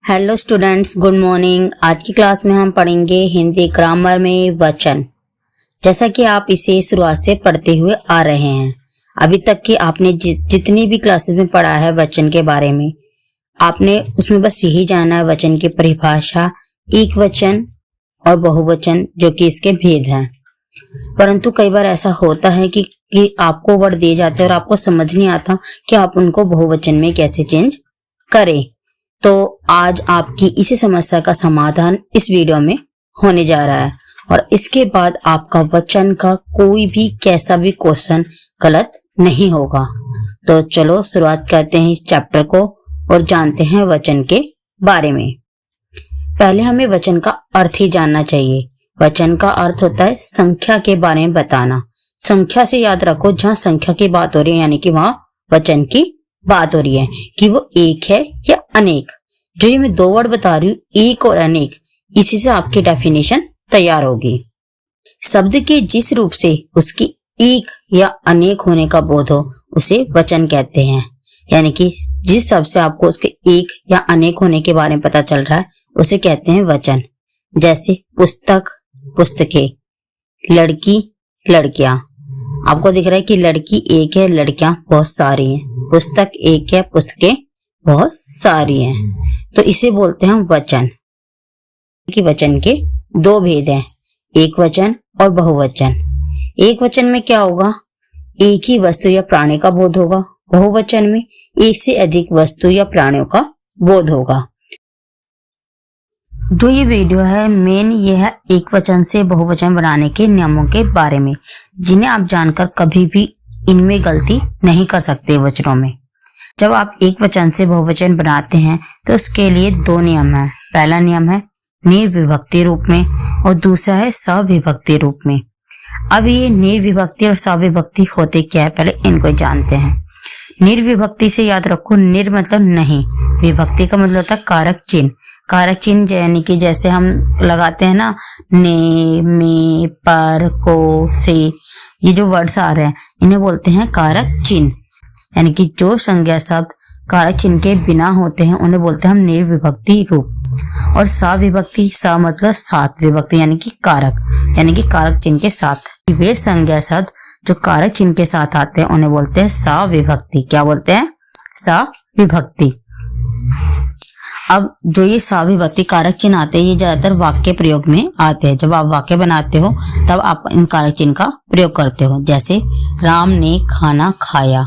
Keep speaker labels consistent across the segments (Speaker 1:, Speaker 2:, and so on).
Speaker 1: Hello students, good morning. आज की class में हम पढ़ेंगे हिंदी ग्रामर में वचन। जैसा कि आप इसे शुरुआत से पढ़ते हुए आ रहे हैं, अभी तक कि आपने जितनी भी क्लासेस में पढ़ा है वचन के बारे में, आपने उसमें बस यही जाना है वचन की परिभाषा, एक वचन और बहुवचन, जो कि इसके भेद हैं। परंतु कई बार ऐसा होता है कि आपको वर्ड दिए जाते हैं और आपको समझ नहीं आता कि आप उनको बहुवचन में कैसे चेंज करें। तो आज आपकी इसी समस्या का समाधान इस वीडियो में होने जा रहा है और इसके बाद आपका वचन का कोई भी कैसा भी क्वेश्चन गलत नहीं होगा। तो चलो शुरुआत करते हैं इस चैप्टर को और जानते हैं वचन के बारे में। पहले हमें वचन का अर्थ ही जानना चाहिए। वचन का अर्थ होता है संख्या के बारे में बताना। संख्या से याद रखो, जहाँ संख्या की बात हो रही है यानी कि वहां वचन की बात हो रही है कि वो एक है या अनेक। जो ये मैं दो वर्ड बता रही हूँ, एक और अनेक, इसी से आपकी डेफिनेशन तैयार होगी। शब्द के जिस रूप से उसकी एक या अनेक होने का बोध हो उसे वचन कहते हैं। यानी कि जिस शब्द से आपको उसके एक या अनेक होने के बारे में पता चल रहा है उसे कहते हैं वचन। जैसे पुस्तक, पुस्तकें, लड़की, लड़कियां। आपको दिख रहा है कि लड़की एक है, लड़कियां बहुत सारी हैं। पुस्तक एक है, पुस्तकें बहुत सारी हैं। तो इसे बोलते हैं वचन। कि वचन के दो भेद हैं, एक वचन और बहुवचन। एक वचन में क्या होगा, एक ही वस्तु या प्राणी का बोध होगा। बहुवचन में एक से अधिक वस्तु या प्राणियों का बोध होगा। जो ये वीडियो है मेन ये है एक वचन से बहुवचन बनाने के नियमों के बारे में, जिन्हें आप जानकर कभी भी इनमें गलती नहीं कर सकते वचनों में। जब आप एक वचन से बहुवचन बनाते हैं तो उसके लिए दो नियम हैं। पहला नियम है निर्विभक्ति रूप में और दूसरा है सविभक्ति रूप में। अब ये निर्विभक्ति और सविभक्ति होते क्या है, पहले इनको जानते हैं। निर्विभक्ति से याद रखो, निर मतलब नहीं, विभक्ति का मतलब होता है कारक चिन्ह। कारक चिन्ह यानी कि जैसे हम लगाते हैं ना, ने, में, पर, को, से, ये जो वर्ड्स आ रहे हैं इन्हें बोलते हैं कारक चिन्ह। यानी कि जो संज्ञा शब्द कारक चिन्ह के बिना होते हैं उन्हें बोलते हैं हम निर्विभक्ति रूप। और सविभक्ति, स मतलब साथ, विभक्ति यानी कि कारक, यानी कि कारक चिन्ह के साथ। वे संज्ञा शब्द जो कारक चिन्ह के साथ आते हैं उन्हें बोलते हैं सविभक्ति। क्या बोलते हैं? सविभक्ति। अब जो ये सविभक्ति कारक चिन्ह आते हैं ये ज्यादातर वाक्य प्रयोग में आते हैं। जब आप वाक्य बनाते हो तब आप इन कारक चिन्ह का प्रयोग करते हो। जैसे राम ने खाना खाया।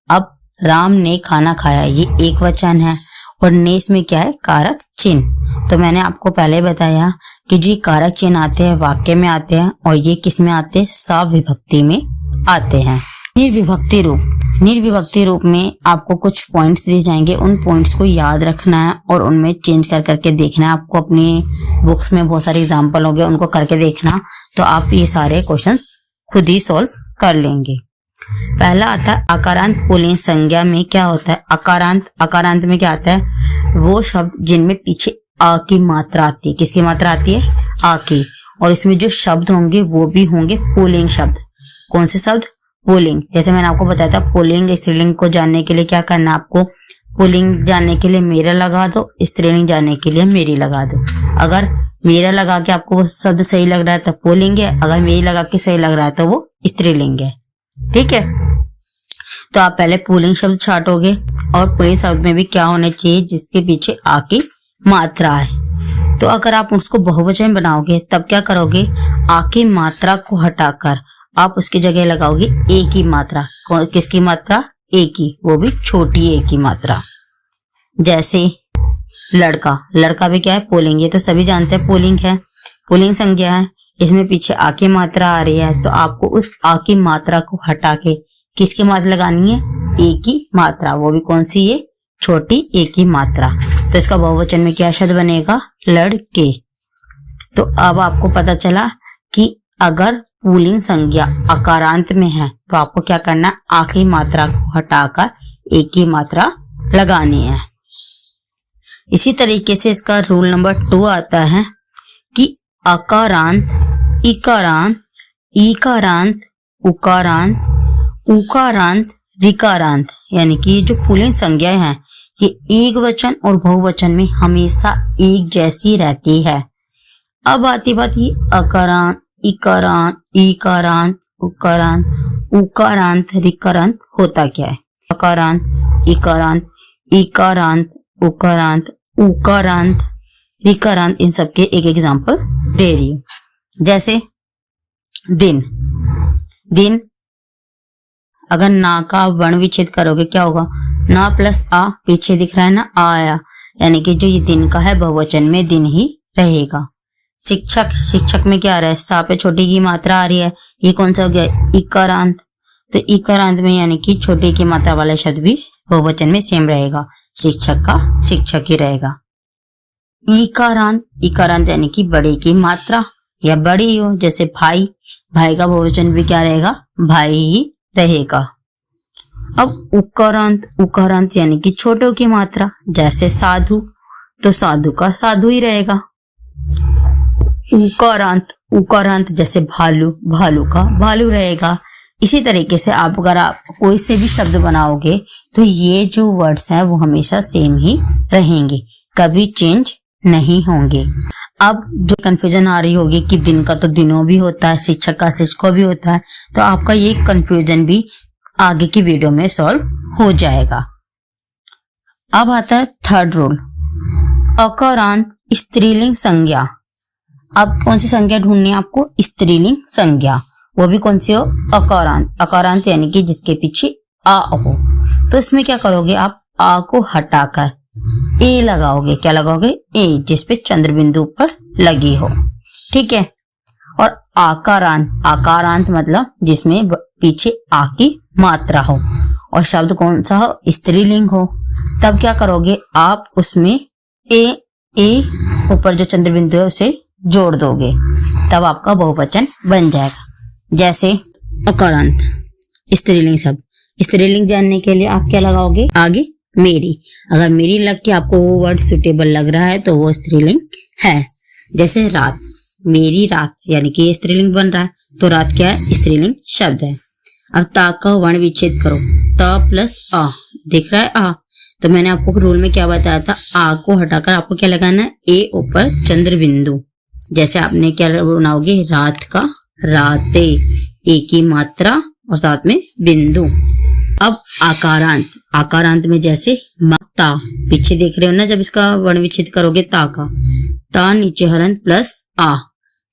Speaker 1: अब राम ने खाना खाया ये एक वचन है और ने इसमें क्या है, कारक चिन्ह। तो मैंने आपको पहले बताया कि जो कारक चिन्ह आते हैं वाक्य में आते हैं और ये किस में आते हैं, सविभक्ति में आते हैं। निर्विभक्ति रूप, निर्विभक्ति रूप में आपको कुछ पॉइंट्स दिए जाएंगे, उन पॉइंट्स को याद रखना है और उनमें चेंज कर करके देखना है। आपको अपनी बुक्स में बहुत सारे एग्जाम्पल होंगे, उनको करके देखना, तो आप ये सारे क्वेश्चन खुद ही सॉल्व कर लेंगे। पहला आता है अकारांत पुल्लिंग संज्ञा में क्या होता है। अकारांत, अकारांत में क्या आता है, वो शब्द जिनमें पीछे आ की मात्रा आती है। किसकी मात्रा आती है? आ की। और इसमें जो शब्द होंगे वो भी होंगे पुल्लिंग शब्द। कौन से शब्द? पुल्लिंग। जैसे मैंने आपको बताया था पुल्लिंग स्त्रीलिंग को जानने के लिए क्या करना है आपको, पुल्लिंग जानने के लिए मेरा लगा दो, स्त्रीलिंग जानने के लिए मेरी लगा दो। अगर मेरा लगा के आपको वो शब्द सही लग रहा है तो पुल्लिंग है, अगर मेरी लगा के सही लग रहा है तो वो स्त्रीलिंग है। ठीक है, तो आप पहले पुल्लिंग शब्द छांटोगे और पुल्लिंग शब्द में भी क्या होना चाहिए, जिसके पीछे आ की मात्रा है। तो अगर आप उसको बहुवचन बनाओगे तब क्या करोगे, आ की मात्रा को हटाकर आप उसकी जगह लगाओगे ए की मात्रा। किसकी मात्रा? ए की, वो भी छोटी ए की मात्रा। जैसे लड़का, लड़का भी क्या है, पुल्लिंग। ये तो सभी जानते हैं पुल्लिंग है, पुल्लिंग संज्ञा है, इसमें पीछे आ की मात्रा आ रही है, तो आपको उस आ की मात्रा को हटा के किसकी मात्रा लगानी है, ए की मात्रा। वो भी कौन सी? ये छोटी ए की मात्रा। तो इसका बहुवचन में क्या शब्द बनेगा? लड़के। तो अब आपको पता चला कि अगर पुल्लिंग संज्ञा अकारांत में है तो आपको क्या करना है, आ की मात्रा को हटाकर ए की मात्रा लगानी है। इसी तरीके से इसका रूल नंबर 2 आता है कि अकारांत, इकारांत, ईकारांत, उकारांत, उकारांत, ऋकारांत, यानी कि जो पुल्लिंग संज्ञाएं हैं ये एक वचन और बहुवचन में हमेशा एक जैसी रहती है। अब आती बात ये अकारांत, इकारांत, ईकारांत, उकारांत, उकारांत, रिकारांत होता क्या है? अकारांत, इकारांत, ईकारांत, उकारांत, उकारांत, रिकारांत, इन सब के एक एग्जांपल दे रही हूँ। जैसे दिन, दिन अगर ना का वर्ण विच्छेद करोगे क्या होगा? ना प्लस आ, पीछे दिख रहा है ना आ आया, यानी कि जो ये दिन का है बहुवचन में दिन ही रहेगा। शिक्षक, शिक्षक में क्या आ रहा है? सा पे छोटी की मात्रा आ रही है, ये कौन सा हो गया? इकारांत। तो इकारांत में यानी कि छोटे की मात्रा वाला शब्द भी बहुवचन में सेम रहेगा, शिक्षक का शिक्षक ही रहेगा। इकारांत, इकारांत यानी कि बड़े की मात्रा या बड़ी हो, जैसे भाई, भाई का बहुवचन भी क्या रहेगा? भाई ही रहेगा। अब उकारांत, उकारांत यानी कि छोटों की मात्रा, जैसे साधु, तो साधु का साधु ही रहेगा। उकारांत, उकारांत जैसे भालू, भालू का भालू रहेगा। इसी तरीके से आप अगर आप कोई से भी शब्द बनाओगे तो ये जो वर्ड्स हैं वो हमेशा सेम ही रहेंगे, कभी चेंज नहीं होंगे। अब जो कंफ्यूजन आ रही होगी कि दिन का तो दिनों भी होता है, शिक्षक का शिक्षकों भी होता है, तो आपका ये कंफ्यूजन भी आगे की वीडियो में सॉल्व हो जाएगा। अब आता है थर्ड रूल, अकारांत स्त्रीलिंग संज्ञा। अब कौन सी संज्ञा ढूंढनी है आपको? स्त्रीलिंग संज्ञा, वो भी कौन सी हो? अकारांत। अकारांत यानी कि जिसके पीछे आ हो। तो इसमें क्या करोगे आप? आ को हटाकर ए लगाओगे। क्या लगाओगे? ए, जिसपे चंद्र बिंदु पर लगी हो, ठीक है। और आकारांत, आकारांत मतलब जिसमें पीछे आ की मात्रा हो और शब्द कौन सा हो? स्त्रीलिंग हो। तब क्या करोगे आप? उसमें ए ऊपर जो चंद्र बिंदु है उसे जोड़ दोगे, तब आपका बहुवचन बन जाएगा। जैसे अकारांत स्त्रीलिंग शब्द, स्त्रीलिंग जानने के लिए आप क्या लगाओगे? आगे मेरी। अगर मेरी लग के आपको वो वर्ड सुटेबल लग रहा है तो वो स्त्रीलिंग है। जैसे रात, मेरी रात, यानी कि ये स्त्रीलिंग बन रहा है, तो रात क्या है? स्त्रीलिंग शब्द है। अब ता का वर्ण विच्छेद करो, त प्लस आ, दिख रहा है आ, तो मैंने आपको रूल में क्या बताया था? आ को हटाकर आपको क्या लगाना है? ए ऊपर चंद्र बिंदु। जैसे आपने क्या बनाओगे? रात का राते, ए की मात्रा और साथ में बिंदु। अब आकारांत, आकारांत में जैसे ता, पीछे देख रहे हो ना जब इसका वर्ण विच्छेद करोगे ता का, ता नीचे हलंत प्लस आ,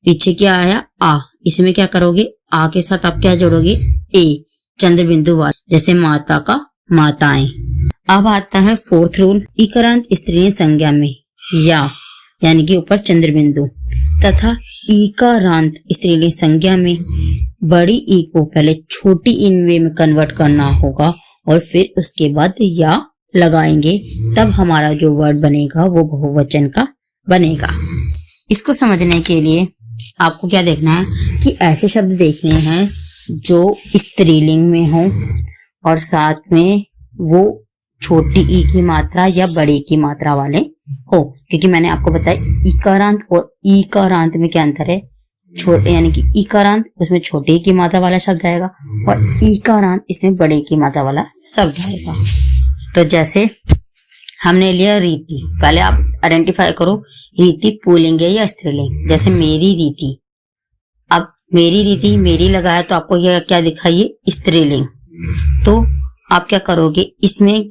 Speaker 1: पीछे क्या आया? आ। इसमें क्या करोगे? आ के साथ आप क्या जोड़ोगे? ए, चंद्र बिंदु वाला, जैसे माता का माताएं। अब आता है फोर्थ रूल, इकारांत स्त्रीलिंग संज्ञा में या, यानी कि ऊपर चंद्र बिंदु, तथा इकारांत स्त्रीलिंग संज्ञा में बड़ी ई को पहले छोटी इनवे में कन्वर्ट करना होगा और फिर उसके बाद या लगाएंगे, तब हमारा जो वर्ड बनेगा वो बहुवचन का बनेगा। इसको समझने के लिए आपको क्या देखना है कि ऐसे शब्द देखने हैं जो स्त्रीलिंग में हो और साथ में वो छोटी ई की मात्रा या बड़ी की मात्रा वाले हो, क्योंकि मैंने आपको बताया इकारांत और ईकारांत में क्या अंतर है? छोटे, यानी कि इकारांत उसमें छोटे की मात्रा वाला शब्द आएगा और ईकारांत इसमें बड़े की मात्रा वाला शब्द आएगा। तो जैसे हमने लिया रीति, पहले आप आइडेंटिफाई करो रीति पुल्लिंग है या स्त्रीलिंग। जैसे मेरी रीति, अब मेरी रीति, मेरी लगाया तो आपको यह क्या दिखाइए? स्त्रीलिंग। तो आप क्या करोगे? इसमें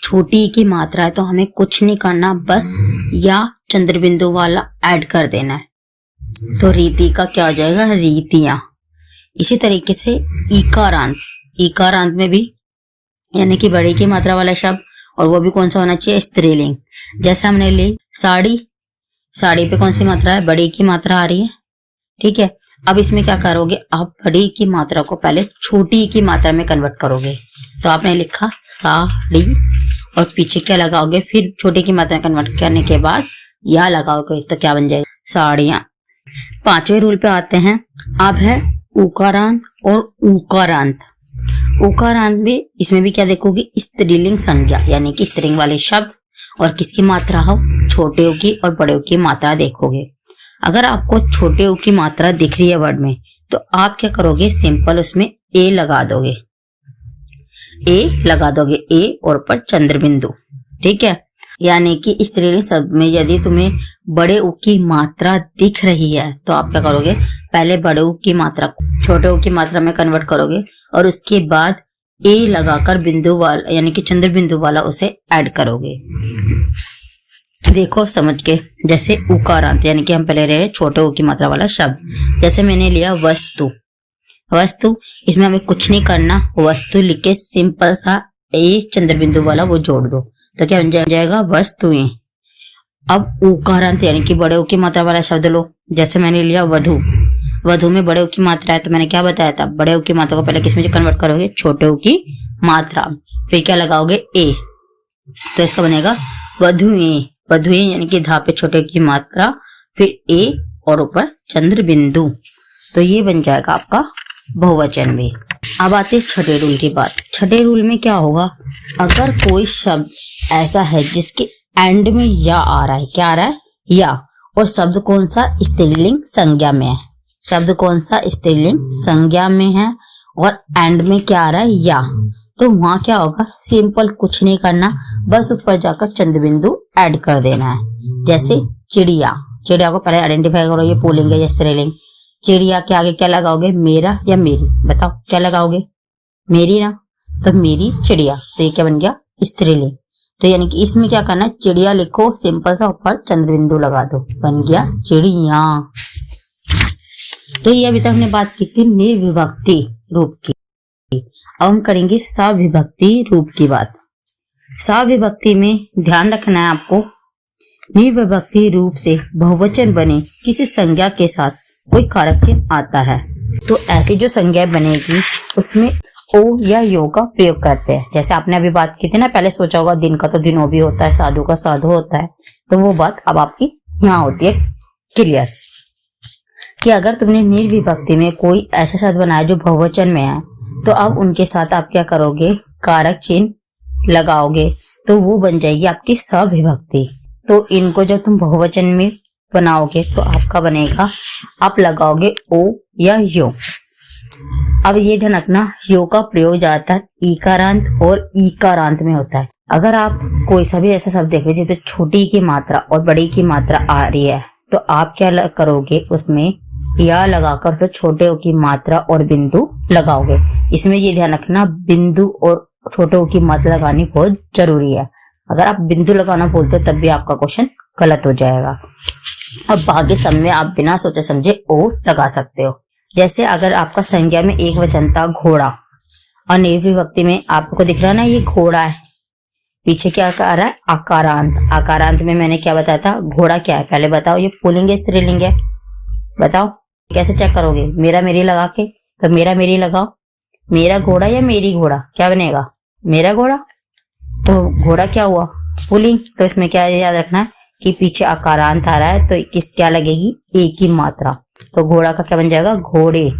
Speaker 1: छोटी की मात्रा है तो हमें कुछ नहीं करना, बस या चंद्र बिंदु वाला ऐड कर देना है, तो रीति का क्या हो जाएगा? रीतियां। इसी तरीके से इकारांत, इकारांत में भी यानी कि बड़े की मात्रा वाला शब्द, और वो भी कौन सा होना चाहिए? स्त्रीलिंग। जैसे हमने ली साड़ी, साड़ी पे कौन सी मात्रा है? बड़ी की मात्रा आ रही है, ठीक है। अब इसमें क्या करोगे आप? बड़ी की मात्रा को पहले छोटी की मात्रा में कन्वर्ट करोगे, तो आपने लिखा साड़ी और पीछे क्या लगाओगे? फिर छोटी की मात्रा में कन्वर्ट करने के बाद या लगाओगे, तो क्या बन जाएगा? साड़ियां। पांचवें रूल पे आते हैं। अब है उकारांत और उकारांत। उकारांत में इसमें भी क्या देखोगे? स्त्रीलिंग संज्ञा, यानी कि स्त्रीलिंग वाले शब्द और किसकी मात्रा हो? छोटे की और बड़े की मात्रा देखोगे। अगर आपको छोटे की मात्रा दिख रही है वर्ड में, तो आप क्या करोगे? सिंपल उसमें ए लगा दोगे, ए लगा दोगे, ए और ऊपर चंद्र बिंदु, ठीक है। यानी कि स्त्रीलिंग शब्द में यदि तुम्हें बड़े उ की मात्रा दिख रही है तो आप क्या करोगे, पहले बड़े उ की मात्रा को छोटे उ की मात्रा में कन्वर्ट करोगे और उसके बाद ए लगाकर बिंदु वाला यानी कि चंद्र बिंदु वाला उसे ऐड करोगे। देखो समझ के, जैसे उकारांत यानी कि हम पहले रहे छोटे उ की मात्रा वाला शब्द, जैसे मैंने लिया वस्तु। वस्तु, इसमें हमें कुछ नहीं करना, वस्तु लिख के सिंपल सा ए चंद्र बिंदु वाला वो जोड़ दो तो क्या बन जाएगा, वस्तुएं। अब उकारांत यानी कि बड़े उ की मात्रा वाला शब्द लो, जैसे मैंने लिया वधु। वधु में बड़े उ की मात्रा है तो मैंने क्या बताया था, बड़े उ की मात्रा को पहले किसमें कन्वर्ट करोगे, छोटे उ की मात्रा, फिर क्या लगाओगे, ए, तो इसका बनेगा वधुएं। वधुएं यानी कि धा पे छोटे की मात्रा, फिर ए और ऊपर चंद्र बिंदु, तो ये बन जाएगा आपका बहुवचन में। अब आते छठे रूल की बात। छठे रूल में क्या होगा, अगर कोई शब्द ऐसा है जिसके एंड में या आ रहा है, क्या आ रहा है, या, और शब्द कौन सा, स्त्रीलिंग संज्ञा में है। शब्द कौन सा, स्त्रीलिंग संज्ञा में है और एंड में क्या आ रहा है, या, तो वहां क्या होगा, सिंपल कुछ नहीं करना, बस ऊपर जाकर चंद्र बिंदु ऐड कर देना है। जैसे चिड़िया, चिड़िया को पहले आइडेंटिफाई करो, ये पुल्लिंग है या स्त्रीलिंग। चिड़िया के आगे क्या लगाओगे, मेरा या मेरी, बताओ क्या लगाओगे, मेरी ना, तो मेरी चिड़िया, तो ये क्या बन गया, स्त्रीलिंग। तो यानी कि इसमें क्या करना है, चिड़िया लिखो, सिंपल सा ऊपर चंद्र बिंदु लगा दो, बन गया चिड़िया। तो ये अभी तक हमने बात की थी निर्विभक्ति रूप की। अब हम करेंगे सविभक्ति रूप की बात। सविभक्ति में ध्यान रखना है आपको, निर्विभक्ति रूप से बहुवचन बने किसी संज्ञा के साथ कोई कारक चिन्ह आता है तो ऐसी जो संज्ञा बनेगी उसमें ओ या यो का प्रयोग करते हैं। जैसे आपने अभी बात की थी ना, पहले सोचा होगा दिन का तो दिनो भी होता है, साधु का साधु होता है, तो वो बात अब आपकी यहाँ होती है क्लियर, कि अगर तुमने निर्विभक्ति में कोई ऐसा शब्द बनाया जो बहुवचन में है तो अब उनके साथ आप क्या करोगे, कारक चिन्ह लगाओगे, तो वो बन जाएगी आपकी सविभक्ति। तो इनको जब तुम बहुवचन में बनाओगे तो आपका बनेगा, आप लगाओगे ओ या यो। अब ये ध्यान रखना, यो का प्रयोग ज्यादातर ईकारांत और ईकारांत में होता है। अगर आप कोई सा भी ऐसा शब्द देख रहे जिसमें छोटी की मात्रा और बड़ी की मात्रा आ रही है तो आप क्या करोगे, उसमें या लगाकर तो छोटे ओ की मात्रा और बिंदु लगाओगे। इसमें ये ध्यान रखना, बिंदु और छोटे ओ की मात्रा लगानी बहुत जरूरी है। अगर आप बिंदु लगाना बोलते हो तब भी आपका क्वेश्चन गलत हो जाएगा। अब बाकी सब में आप बिना सोचे समझे ओ लगा सकते हो। जैसे अगर आपका संज्ञा में एक वचन था घोड़ा और निर्विभक्ति में आपको दिख रहा है ना ये घोड़ा है, पीछे क्या आ रहा है, आकारांत। आकारांत में मैंने क्या बताया था, घोड़ा क्या है, पहले बताओ, ये पुल्लिंग है स्त्रीलिंग है, बताओ कैसे चेक करोगे, मेरा मेरी लगा के, तो मेरा मेरी लगाओ, मेरा घोड़ा या मेरी घोड़ा, क्या बनेगा, मेरा घोड़ा, तो घोड़ा क्या हुआ, पुल्लिंग। तो इसमें क्या याद रखना है कि पीछे आकारांत आ रहा है तो किस क्या लगेगी, एक ही मात्रा, तो घोड़ा का क्या बन जाएगा, घोड़े।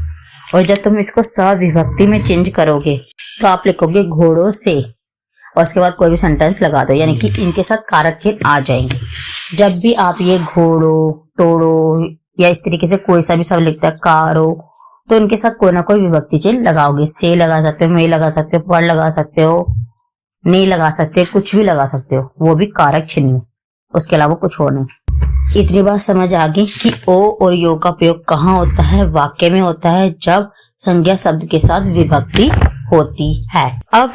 Speaker 1: और जब तुम इसको सविभक्ति में चेंज करोगे तो आप लिखोगे घोड़ों से, और उसके बाद कोई भी सेंटेंस लगा दो, यानी कि इनके साथ कारक चिन्ह आ जाएंगे। जब भी आप ये घोड़ो, तोड़ो या इस तरीके से कोई सा भी शब्द लिखता है, कारो, तो इनके साथ कोई ना कोई विभक्ति चिन्ह लगाओगे। से लगा सकते हो, में लगा सकते हो, पर लगा सकते हो, नहीं लगा सकते, कुछ भी लगा सकते हो, वो भी कारक चिन्ह में, उसके अलावा कुछ और नहीं। इतनी बात समझ आ गई कि ओ और यो का प्रयोग कहाँ होता है, वाक्य में होता है जब संज्ञा शब्द के साथ विभक्ति होती है। अब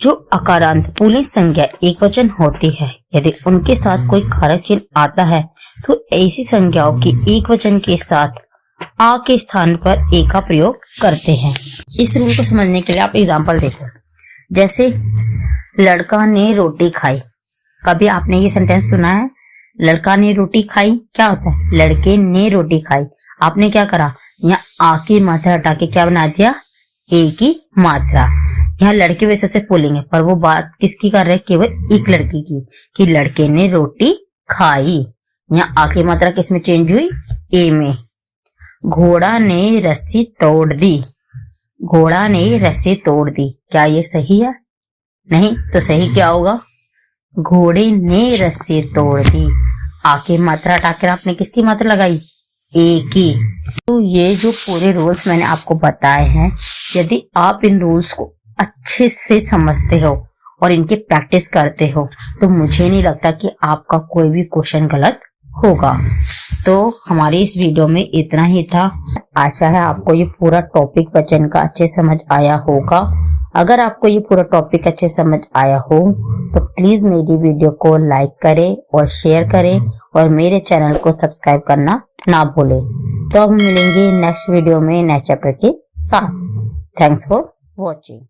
Speaker 1: जो अकारांत पुल्लिंग संज्ञा एक वचन होती है, यदि उनके साथ कोई कारक चिन्ह आता है तो ऐसी संज्ञाओं की एक वचन के साथ आ के स्थान पर ए का प्रयोग करते हैं। इस रूल को समझने के लिए आप एग्जाम्पल देखो, जैसे लड़का ने रोटी खाई। कभी आपने ये सेंटेंस सुना है, लड़का ने रोटी खाई, क्या होता है, लड़के ने रोटी खाई। आपने क्या करा, यहाँ आ की मात्रा हटा के क्या बना दिया, ए की मात्रा। यहाँ लड़के वैसे से पुल्लिंग है पर वो बात किसकी कर रहे हैं, केवल एक लड़की की, कि लड़के ने रोटी खाई। यहाँ आ की मात्रा किसमें चेंज हुई, ए में। घोड़ा ने रस्सी तोड़ दी, घोड़ा ने रस्सी तोड़ दी, क्या ये सही है, नहीं, तो सही क्या होगा, घोड़े ने रस्सी तोड़ दी। आके मात्रा हटाकर आपने किसकी मात्रा लगाई, ए की। तो ये जो पूरे रूल्स मैंने आपको बताए हैं, यदि आप इन रूल्स को अच्छे से समझते हो और इनकी प्रैक्टिस करते हो तो मुझे नहीं लगता कि आपका कोई भी क्वेश्चन गलत होगा। तो हमारी इस वीडियो में इतना ही था। आशा है आपको ये पूरा टॉपिक वचन का अच्छे समझ आया होगा। अगर आपको ये पूरा टॉपिक अच्छे समझ आया हो तो प्लीज मेरी वीडियो को लाइक करें और शेयर करें और मेरे चैनल को सब्सक्राइब करना ना भूलें। तो अब मिलेंगे नेक्स्ट वीडियो में नेक्स्ट चैप्टर के साथ। Thanks for watching.